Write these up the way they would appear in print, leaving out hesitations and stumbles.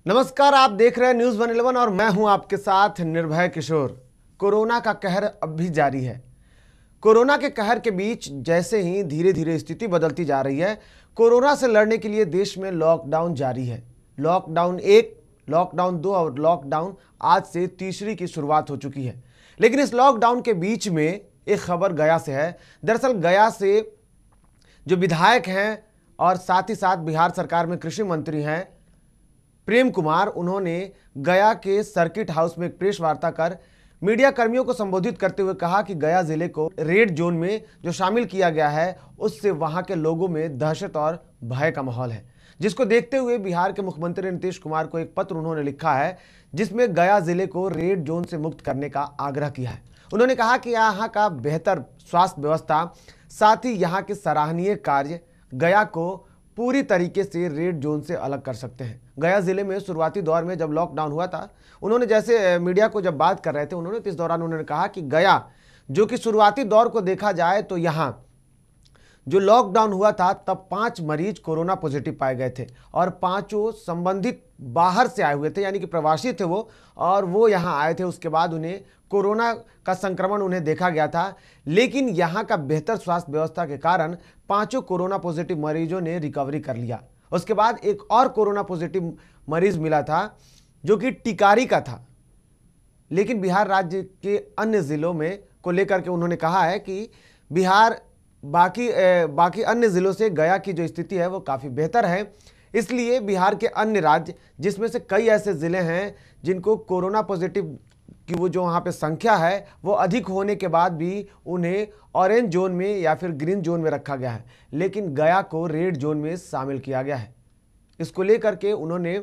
नमस्कार, आप देख रहे हैं न्यूज़ 111 और मैं हूं आपके साथ निर्भय किशोर। कोरोना का कहर अब भी जारी है। कोरोना के कहर के बीच जैसे ही धीरे धीरे स्थिति बदलती जा रही है, कोरोना से लड़ने के लिए देश में लॉकडाउन जारी है। लॉकडाउन 1, लॉकडाउन 2 और लॉकडाउन आज से तीसरी की शुरुआत हो चुकी है। लेकिन इस लॉकडाउन के बीच में एक खबर गया से है। दरअसल गया से जो विधायक हैं और साथ ही साथ बिहार सरकार में कृषि मंत्री हैं प्रेम कुमार, उन्होंने गया के सर्किट हाउस में एक प्रेस वार्ता कर मीडिया कर्मियों को संबोधित करते हुए कहा कि गया जिले को रेड जोन में जो शामिल किया गया है, उससे वहां के लोगों में दहशत और भय का माहौल है, जिसको देखते हुए बिहार के मुख्यमंत्री नीतीश कुमार को एक पत्र उन्होंने लिखा है, जिसमें गया जिले को रेड जोन से मुक्त करने का आग्रह किया है। उन्होंने कहा कि यहाँ का बेहतर स्वास्थ्य व्यवस्था, साथ ही यहाँ के सराहनीय कार्य गया को पूरी तरीके से रेड जोन से अलग कर सकते हैं। गया जिले में शुरुआती दौर में जब लॉकडाउन हुआ था, उन्होंने जैसे मीडिया को जब बात कर रहे थे, उन्होंने इस दौरान उन्होंने कहा कि गया जो कि शुरुआती दौर को देखा जाए तो यहाँ जो लॉकडाउन हुआ था तब 5 मरीज कोरोना पॉजिटिव पाए गए थे और 5 संबंधित बाहर से आए हुए थे, यानी कि प्रवासी थे वो, और वो यहाँ आए थे। उसके बाद उन्हें कोरोना का संक्रमण उन्हें देखा गया था, लेकिन यहाँ का बेहतर स्वास्थ्य व्यवस्था के कारण 5 कोरोना पॉजिटिव मरीजों ने रिकवरी कर लिया। उसके बाद एक और कोरोना पॉजिटिव मरीज मिला था जो कि टिकारी का था, लेकिन बिहार राज्य के अन्य जिलों में को लेकर के उन्होंने कहा है कि बिहार बाकी अन्य जिलों से गया की जो स्थिति है वो काफ़ी बेहतर है। इसलिए बिहार के अन्य राज्य, जिसमें से कई ऐसे ज़िले हैं जिनको कोरोना पॉजिटिव की वो जो वहाँ पे संख्या है वो अधिक होने के बाद भी उन्हें ऑरेंज जोन में या फिर ग्रीन जोन में रखा गया है, लेकिन गया को रेड जोन में शामिल किया गया है। इसको लेकर के उन्होंने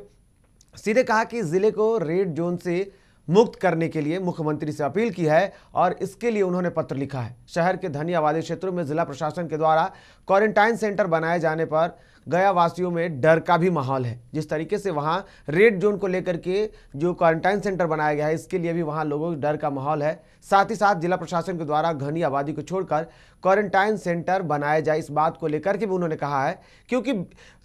सीधे कहा कि ज़िले को रेड जोन से मुक्त करने के लिए मुख्यमंत्री से अपील की है और इसके लिए उन्होंने पत्र लिखा है। शहर के धनी आबादी क्षेत्रों में जिला प्रशासन के द्वारा क्वारंटाइन सेंटर बनाए जाने पर गया वासियों में डर का भी माहौल है। जिस तरीके से वहां रेड जोन को लेकर के जो क्वारंटाइन सेंटर बनाया गया है, इसके लिए भी वहां लोगों को डर का माहौल है। साथ ही साथ जिला प्रशासन के द्वारा घनी आबादी को छोड़कर क्वारंटाइन सेंटर बनाए जाए, इस बात को लेकर के भी उन्होंने कहा है, क्योंकि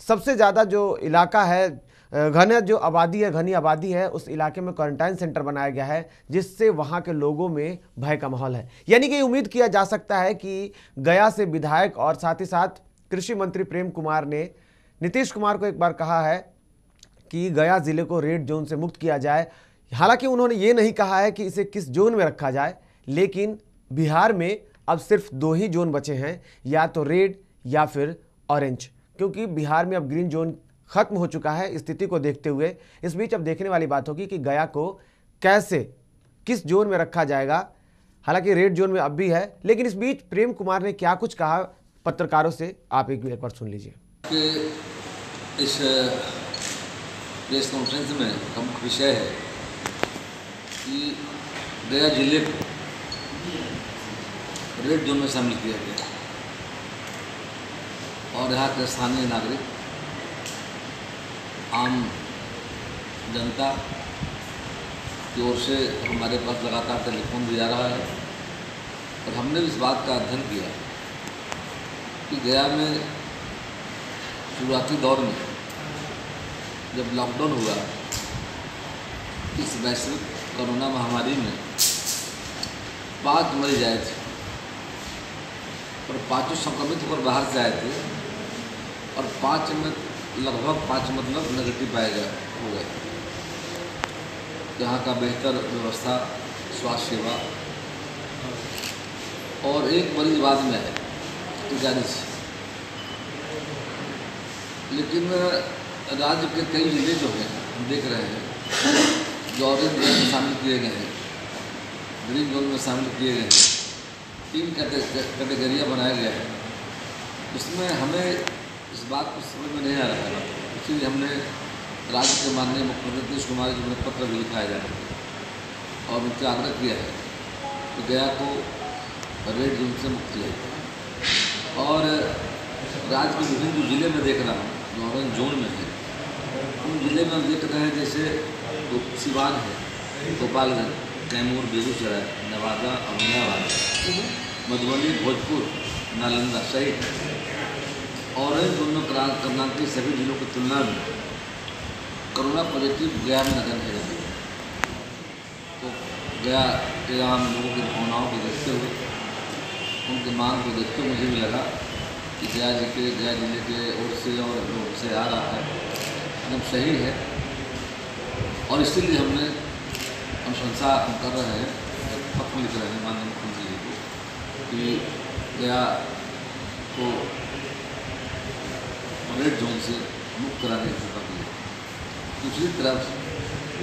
सबसे ज़्यादा जो इलाका है घनी आबादी है, उस इलाके में क्वारंटाइन सेंटर बनाया गया है, जिससे वहां के लोगों में भय का माहौल है। यानी कि उम्मीद किया जा सकता है कि गया से विधायक और साथ ही साथ कृषि मंत्री प्रेम कुमार ने नीतीश कुमार को एक बार कहा है कि गया जिले को रेड जोन से मुक्त किया जाए। हालांकि उन्होंने ये नहीं कहा है कि इसे किस जोन में रखा जाए, लेकिन बिहार में अब सिर्फ 2 ही जोन बचे हैं, या तो रेड या फिर ऑरेंज, क्योंकि बिहार में अब ग्रीन जोन खत्म हो चुका है। स्थिति को देखते हुए इस बीच अब देखने वाली बात होगी कि गया को कैसे किस जोन में रखा जाएगा। हालांकि रेड जोन में अब भी है, लेकिन इस बीच प्रेम कुमार ने क्या कुछ कहा पत्रकारों से, आप एक बार सुन लीजिए। इस प्रेस कॉन्फ्रेंस में प्रमुख विषय है कि गया जिले को रेड जोन में शामिल किया गया और यहाँ के स्थानीय नागरिक, आम जनता की ओर से हमारे पास लगातार टेलीफोन भी आ रहा है और हमने इस बात का अध्ययन किया कि गया में शुरुआती दौर में जब लॉकडाउन हुआ, इस वैश्विक कोरोना महामारी में 5 मरीज आए थे और 5 संक्रमित होकर बाहर से आए थे और 5 में लगभग 5 मतलब नेगेटिव पाए हो गए। यहाँ का बेहतर व्यवस्था, स्वास्थ्य सेवा, और एक मरीज बाद में आए टिकारी से। लेकिन राज्य के कई जिले जो हैं हम देख रहे हैं जो ऑरेंज जोन में शामिल किए गए हैं, ग्रीन जोन में शामिल किए गए हैं, 3 कैटेगरियाँ बनाया गया है। उसमें हमें इस बात को समझ में नहीं आ रहा है, इसलिए हमने राज्य के माननीय मुख्यमंत्री नीतीश कुमार जी ने पत्र भी लिखा है और उनसे आग्रह किया है कि गया को रेड जोन से मुक्त किया जाए। और राज्य के विभिन्न जो जिले में देख रहा हूँ जो ऑरेंज जोन में है, उन जिले में हम देख रहे हैं जैसे सिवान है, गोपालगंज, कैमूर, बेगूसराय, नवादा, औरंगाबाद, मधुबनी, भोजपुर, नालंदा सहित। ऑरेंज जोन में कर्नाटक के सभी जिलों की तुलना में कोरोना पॉजिटिव गया में नजर नहीं आए। तो गया के आम लोगों की भावनाओं को देखते हुए, उनकी मांग को देखते हुए मुझे भी लगा कि गया जिले के ओर से और लोग से आ रहा है एकदम सही है। और इसीलिए हमने अनुशंसा कर रहे हैं, पत्र लिख रहे हैं माननीय मुख्यमंत्री जी को कि गया को रेड जोन से मुक्त कराने की कृपा की। दूसरी तरफ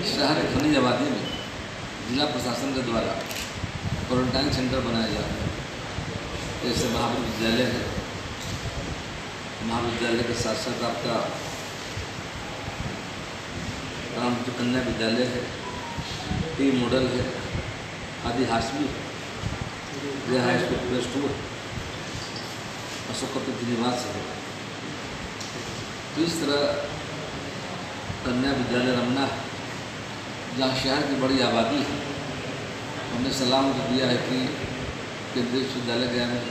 शहर खनिज आबादी में जिला प्रशासन के द्वारा क्वारंटाइन सेंटर बनाया जा रहा है। जैसे महाविद्यालय है, महाविद्यालय के साथ साथ आपका रामचंद्र कन्या विद्यालय है, टी मॉडल है, आदि Hashmi high school plus 2 Ashok Kapoor निवास है। तो इस तरह कन्या विद्यालय रमना है, जहाँ शहर की बड़ी आबादी है। हमने सलाह तो दिया है कि केंद्रीय विश्वविद्यालय गया में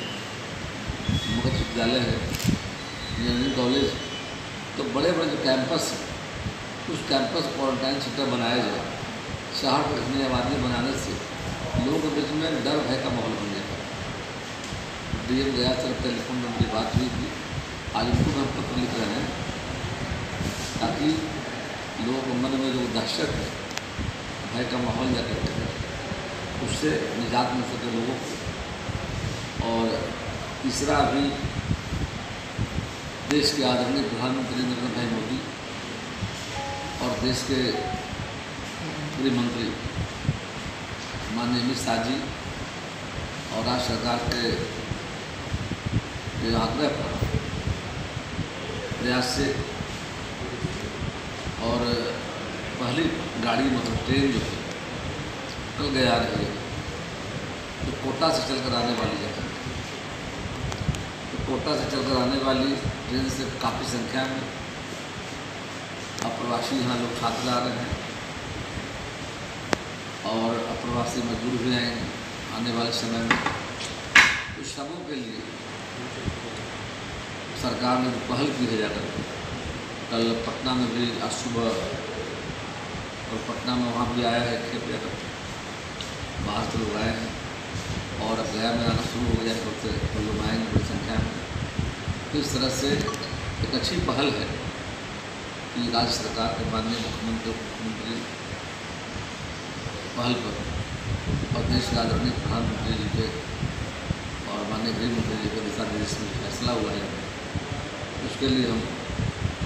मुख्य विद्यालय है, इंजीनियरिंग कॉलेज, तो बड़े बड़े जो कैंपस हैं उस कैंपस क्वारंटाइन सेंटर बनाया जाए। शहर को इतनी आबादी बनाने से लोगों के बीच में डर भय का माहौल बन जाता है। डीएम गया सर टेलीफोन में मेरी बात हुई थी, आज उनको हम पत्र लिख रहे हैं ताकि लोगों के मन में जो दहशत है, भय का माहौल जा करके है, उससे निजात मिल सके लोगों को। और तीसरा, अभी देश के आदरणीय प्रधानमंत्री नरेंद्र भाई मोदी और देश के गृह मंत्री माननीय अमित शाह जी और राज्य सरकार के आग्रह पर प्रयास से और पहली गाड़ी मतलब ट्रेन जो है कल गया रही है, तो कोटा से चलकर आने वाली है। तो कोटा से चलकर आने वाली ट्रेन से काफ़ी संख्या में अप्रवासी यहाँ लोग छात्र आ रहे हैं और अप्रवासी मजदूर भी आएंगे आने वाले समय में। तो सबों के लिए सरकार ने जो पहल की है जाकर, कल पटना में भी आज सुबह और पटना में वहाँ भी आया है खेप जाकर, बाहर से लोग आए हैं और अब गया में आना शुरू हो गया है, तो लोग आएंगे बड़ी संख्या में। तो इस तरह से एक अच्छी पहल है कि राज्य सरकार के माननीय मुख्यमंत्री पहल पर और देश के आदरणीय प्रधानमंत्री जी के और माननीय गृह मंत्री जी के दिशा निर्देश में फैसला हुआ है। उसके लिए हम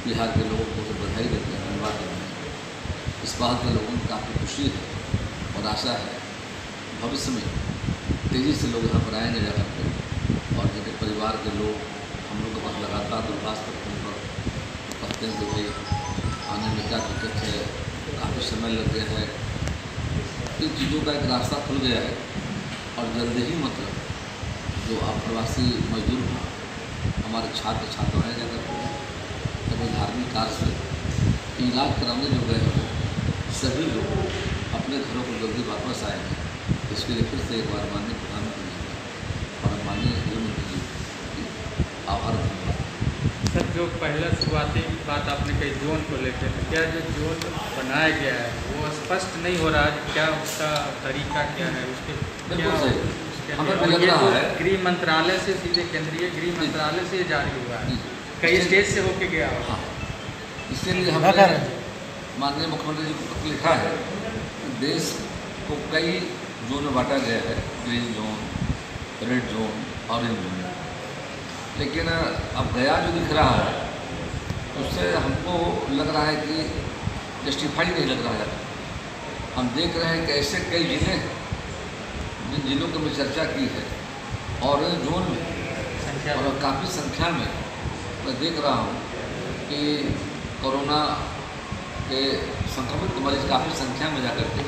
बिहार के लोगों को बधाई देते हैं, धन्यवाद देते हैं। इस बात में लोगों को काफ़ी खुशी है और आशा है भविष्य में तेज़ी से लोग यहाँ पर आएंगे जाकर के, और जिनके परिवार के लोग हम लोग के पास लगातार दूरभाष पर फोन पर कहते हैं कि भाई आने में क्या दिक्कत है, काफ़ी समय लग गया है। इन चीज़ों का एक रास्ता खुल गया है और जल्द ही मतलब जो अप्रवासी मजदूर हैं, हमारे छात्र छात्राएँ जाकर कभी धार्मिक कार्य से इलाज कराने जो गए हैं, सभी लोग अपने घरों को जल्दी वापस आएंगे। इसके लिए फिर से एक बार माननीय प्रधानमंत्री जी और माननीय गृहमंत्री जी आभार धन्यवाद। सर, जो पहला शुरुआती बात आपने कही जोन को लेकर, क्या जो जोन बनाया गया है वो स्पष्ट नहीं हो रहा है, क्या उसका तरीका क्या है, उसके क्या गृह मंत्रालय से सीधे केंद्रीय गृह मंत्रालय से जारी हुआ है, कई स्टेज से होके गया हो। हाँ, इसीलिए हमने माननीय मुख्यमंत्री जी को पत्र लिखा है। देश को कई जोन में बांटा गया है, green zone, red zone, orange zone, लेकिन अब गया जो दिख रहा है उससे हमको लग रहा है कि जस्टिफाई नहीं लग रहा है। हम देख रहे हैं कि ऐसे कई जिले हैं जिन जिलों की मैं चर्चा की है ऑरेंज जोन में, और काफ़ी संख्या में मैं देख रहा हूँ कि कोरोना के संक्रमित मरीज काफ़ी संख्या में जाकर के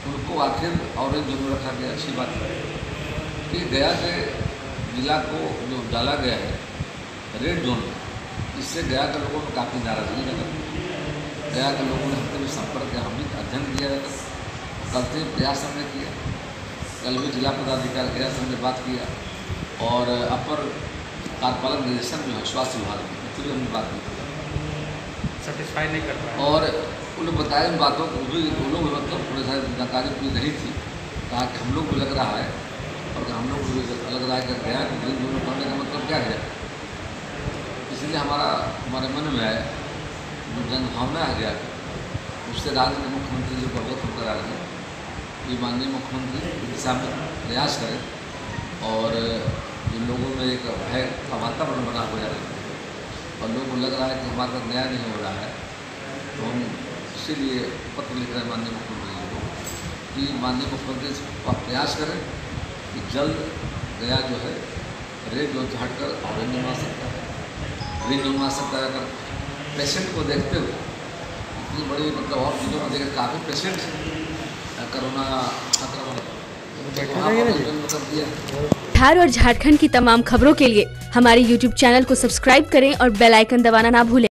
उनको आखिर ऑरेंज जोन में रखा गया। अच्छी बात है कि गया के जिला को जो डाला गया है रेड जोन में, इससे गया के लोगों में काफ़ी नाराजगी लगा। गया के लोगों ने हमसे भी संपर्क किया, हम भी अध्ययन किया जाता, कल से प्रयास हमने किया। कल भी जिला पदाधिकारी गया से हमने बात किया और अपर कार्यपालक निदेशक जो है स्वास्थ्य विभाग में, तो भी हमने बात की। सेटिस्फाई नहीं कर पाए। और उन्होंने बताया उन बातों को भी, उन्होंने भी मतलब थोड़ी सारी जानकारी पूरी नहीं थी। कहा कि हम लोग को लग रहा है और हम लोग को लग रहा है कि गया ग्रीन जोन में पढ़ने का मतलब क्या है। इसलिए हमारे मन में आया, जो जनभावना आ गया, उससे राज्य के मुख्यमंत्री जी को अवगत होकर आ रहे हैं कि माननीय मुख्यमंत्री इस दिशा में प्रयास करें और जो लोगों में एक भय का वातावरण बना हो जा रहा है और लोगों को लग रहा है कि हमारे साथ न्याय नहीं हो रहा है, तो हम इसीलिए पत्र लिख रहे हैं माननीय मुख्यमंत्री जी को कि माननीय मुख्यमंत्री प्रयास करें कि जल्द गया जो है रेड जोन से हटकर ऑरेंज जोन आ सकता है, ग्रीन जोन आ सकता है। अगर पेशेंट को देखते हुए इतनी बड़ी मतलब और चीज़ों को देखकर काफ़ी पेशेंट कोरोना संक्रमण बिहार और झारखंड की तमाम खबरों के लिए हमारे YouTube चैनल को सब्सक्राइब करें और बेल आइकन दबाना ना भूलें।